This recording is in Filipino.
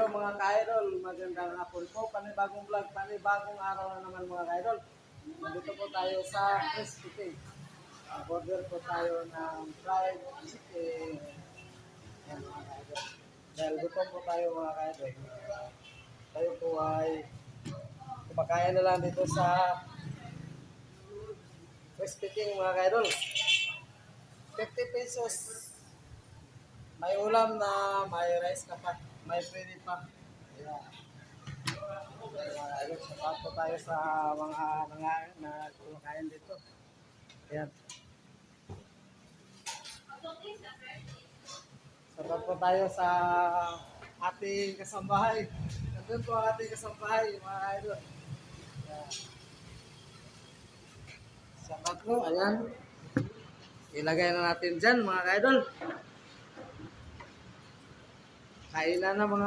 Hello mga ka-idol, magandang hapon po. Panibagong vlog, panibagong araw na naman mga ka-idol. Nandito po tayo sa Crispy Cake. Order po tayo ng fried chicken. Ayan mga ka-idol. Dahil gutom po tayo mga ka-idol. Tayo po ay kumakain na lang dito sa Crispy Cake mga ka-idol. 50 pesos. May ulam na may rice ka pa. May pwede pa. Ayan. Ayun, sapat po tayo sa mga na kumakain dito. Ayan. Sapat po tayo sa ating kasambahay. Nandun po ang ating kasambahay, mga idol. Ayan. Sapat po, ayan. Ilagay na natin dyan, mga idol. Kainan na mga